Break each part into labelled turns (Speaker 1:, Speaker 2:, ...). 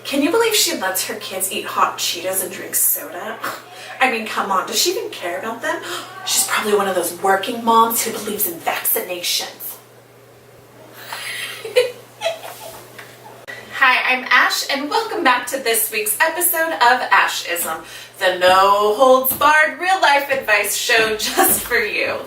Speaker 1: Can you believe she lets her kids eat hot Cheetos and drink soda? I mean, come on, does she even care about them? She's probably one of those working moms who believes in vaccinations. Hi, I'm Ash, and welcome back to this week's episode of ASH-ISM, the no-holds-barred real-life advice show just for you.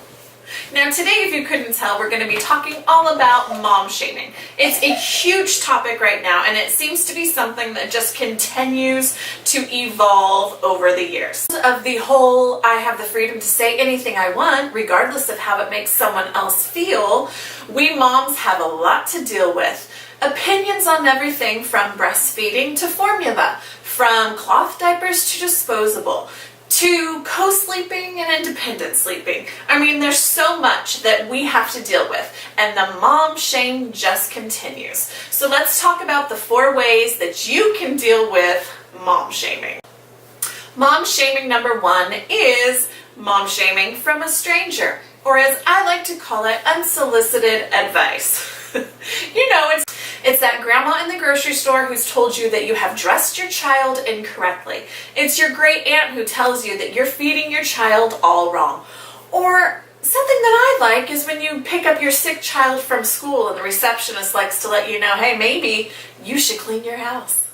Speaker 1: Now today, if you couldn't tell, we're going to be talking all about mom shaming. It's a huge topic right now, and it seems to be something that just continues to evolve over the years. Of the whole, I have the freedom to say anything I want, regardless of how it makes someone else feel, we moms have a lot to deal with. Opinions on everything from breastfeeding to formula, from cloth diapers to disposable, to co-sleeping and independent sleeping. I mean, there's so much that we have to deal with, and the mom shame just continues. So let's talk about the 4 ways that you can deal with mom shaming. Mom shaming number 1 is mom shaming from a stranger, or as I like to call it, unsolicited advice. You know, it's that grandma in the grocery store who's told you that you have dressed your child incorrectly. It's your great aunt who tells you that you're feeding your child all wrong. Or something that I like is when you pick up your sick child from school and the receptionist likes to let you know, hey, maybe you should clean your house.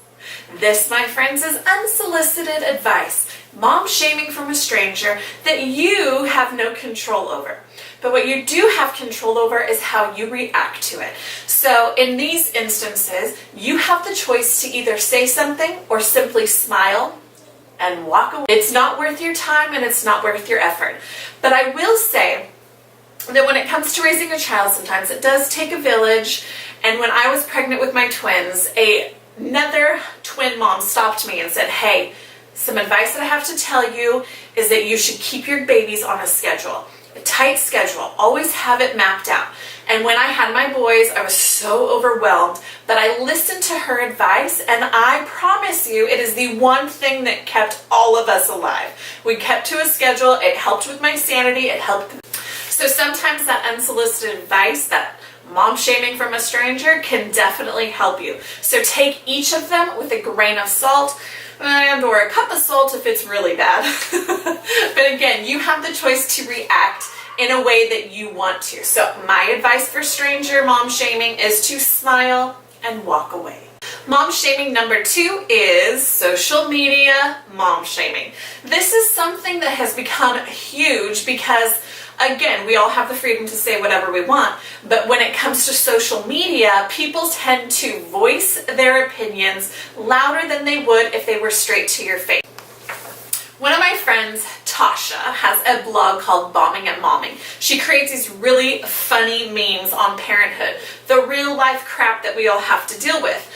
Speaker 1: This, my friends, is unsolicited advice, mom shaming from a stranger that you have no control over. But what you do have control over is how you react to it. So in these instances, you have the choice to either say something or simply smile and walk away. It's not worth your time and it's not worth your effort. But I will say that when it comes to raising a child, sometimes it does take a village. And when I was pregnant with my twins, another twin mom stopped me and said, hey, some advice that I have to tell you is that you should keep your babies on a schedule. A tight schedule, always have it mapped out. And when I had my boys, I was so overwhelmed, but I listened to her advice, and I promise you, it is the one thing that kept all of us alive. We kept to a schedule, it helped with my sanity, it helped. So sometimes that unsolicited advice, that mom shaming from a stranger, can definitely help you. So take each of them with a grain of salt, and or a cup of salt if it's really bad. But again, you have the choice to react in a way that you want to. So my advice for stranger mom shaming is to smile and walk away. Mom shaming number 2 is social media mom shaming. This is something that has become huge because, again, we all have the freedom to say whatever we want, but when it comes to social media, people tend to voice their opinions louder than they would if they were straight to your face. One of my friends, Tasha, has a blog called Bombing at Momming. She creates these really funny memes on parenthood, the real life crap that we all have to deal with.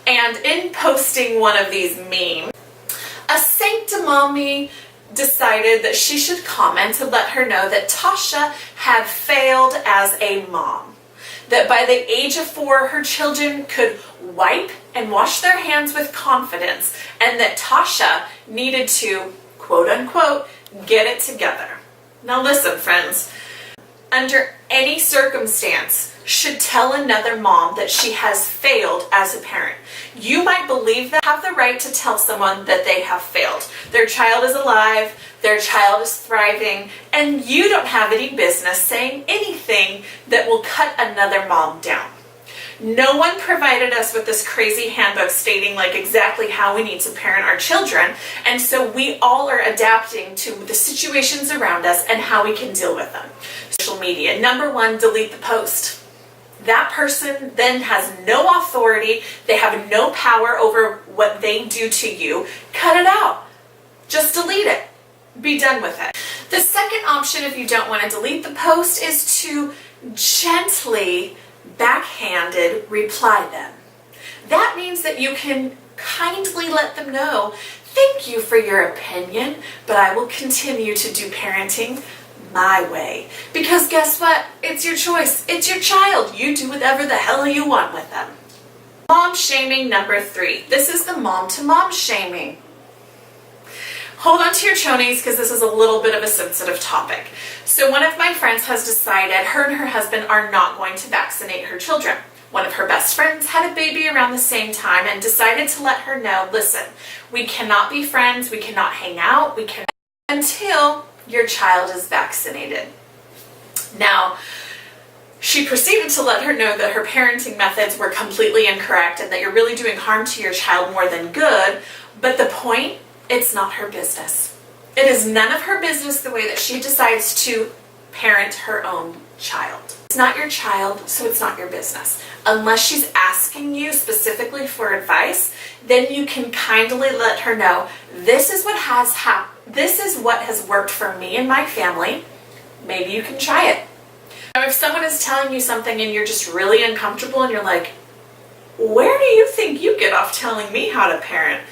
Speaker 1: And in posting one of these memes, a sanctimommy decided that she should comment to let her know that Tasha had failed as a mom. That by the age of 4, her children could wipe and wash their hands with confidence, and that Tasha needed to, quote unquote, get it together. Now listen, friends, under any circumstance, should tell another mom that she has failed as a parent. You might believe that, have the right to tell someone that they have failed. Their child is alive, their child is thriving, and you don't have any business saying anything that will cut another mom down. No one provided us with this crazy handbook stating like exactly how we need to parent our children, and so we all are adapting to the situations around us and how we can deal with them. Social media. Number 1, delete the post. That person then has no authority, they have no power over what they do to you. Cut it out. Just delete it. Be done with it. The second option, if you don't want to delete the post, is to gently, backhanded reply them. That means that you can kindly let them know, thank you for your opinion, but I will continue to do parenting my way. Because guess what? It's your choice. It's your child. You do whatever the hell you want with them. Mom shaming number 3. This is the mom to mom shaming. Hold on to your chonies because this is a little bit of a sensitive topic. So one of my friends has decided her and her husband are not going to vaccinate her children. One of her best friends had a baby around the same time and decided to let her know, listen, we cannot be friends, we cannot hang out, we cannot until your child is vaccinated. Now, she proceeded to let her know that her parenting methods were completely incorrect and that you're really doing harm to your child more than good, but the point, it's not her business. It is none of her business the way that she decides to parent her own child. It's not your child, so it's not your business. Unless she's asking you specifically for advice, then you can kindly let her know, this is what has worked for me and my family. Maybe you can try it. Now, if someone is telling you something and you're just really uncomfortable and you're like, where do you think you get off telling me how to parent?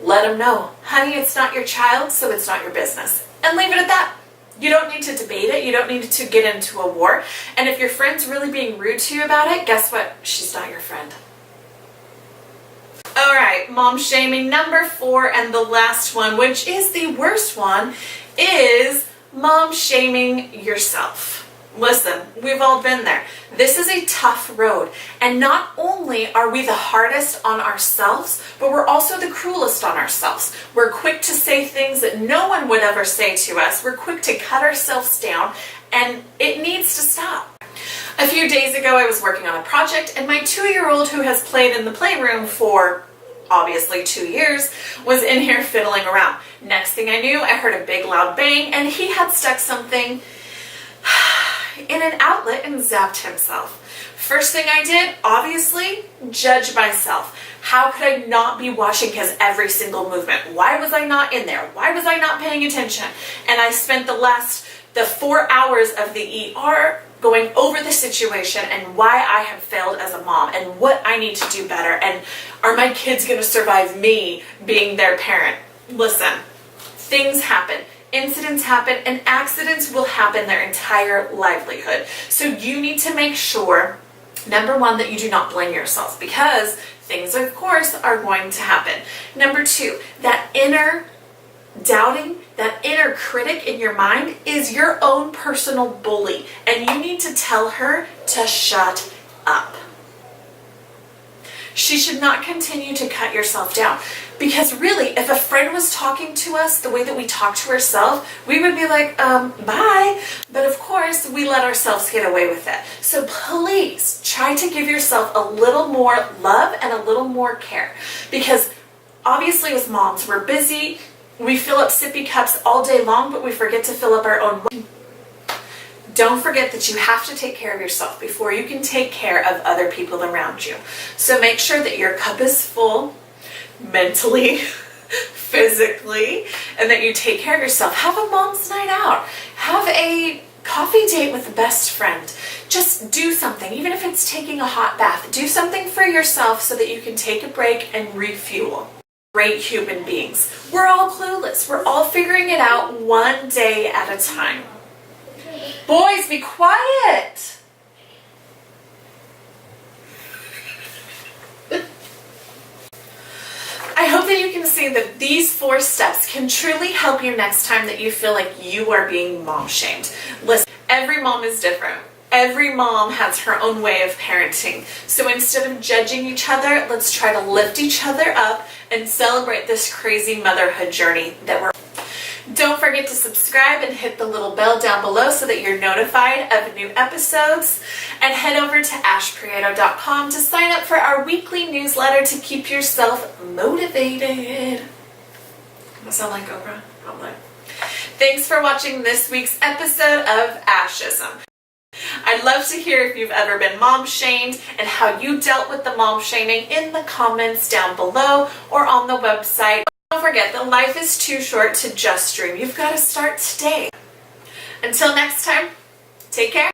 Speaker 1: Let them know, honey, it's not your child, so it's not your business. And leave it at that. You don't need to debate it. You don't need to get into a war. And if your friend's really being rude to you about it, guess what? She's not your friend. All right, mom shaming number 4 and the last one, which is the worst one, is mom shaming yourself. Listen, we've all been there. This is a tough road. And not only are we the hardest on ourselves, but we're also the cruelest on ourselves. We're quick to say things that no one would ever say to us. We're quick to cut ourselves down, and it needs to stop. A few days ago, I was working on a project, and my 2-year-old, who has played in the playroom for obviously 2 years, was in here fiddling around. Next thing I knew, I heard a big loud bang, and he had stuck something in an outlet and zapped himself. First thing I did, obviously, judge myself. How could I not be watching his every single movement? Why was I not in there? Why was I not paying attention? And I spent the 4 hours of the ER going over the situation and why I have failed as a mom and what I need to do better, and are my kids going to survive me being their parent? Listen, things happen. Incidents happen, and accidents will happen their entire livelihood. So you need to make sure, number 1, that you do not blame yourself, because things, of course, are going to happen. Number 2, that inner doubting, that inner critic in your mind is your own personal bully, and you need to tell her to shut up. She should not continue to cut yourself down. Because really, if a friend was talking to us the way that we talk to ourselves, we would be like, bye. But of course, we let ourselves get away with it. So please try to give yourself a little more love and a little more care. Because obviously as moms, we're busy. We fill up sippy cups all day long, but we forget to fill up our own. Don't forget that you have to take care of yourself before you can take care of other people around you. So make sure that your cup is full, mentally, physically, and that you take care of yourself. Have a mom's night out. Have a coffee date with a best friend. Just do something, even if it's taking a hot bath. Do something for yourself so that you can take a break and refuel. Great human beings. We're all clueless. We're all figuring it out one day at a time. Boys, be quiet. I hope that you can see that these 4 steps can truly help you next time that you feel like you are being mom shamed. Listen, every mom is different. Every mom has her own way of parenting. So instead of judging each other, let's try to lift each other up and celebrate this crazy motherhood journey that we're on. Don't forget to subscribe and hit the little bell down below so that you're notified of new episodes. And head over to ashprieto.com to sign up for our weekly newsletter to keep yourself motivated. Does that sound like Oprah? Probably. Thanks for watching this week's episode of ASH-ISM. I'd love to hear if you've ever been mom shamed and how you dealt with the mom shaming in the comments down below or on the website. Don't forget that life is too short to just dream. You've got to start today. Until next time, take care.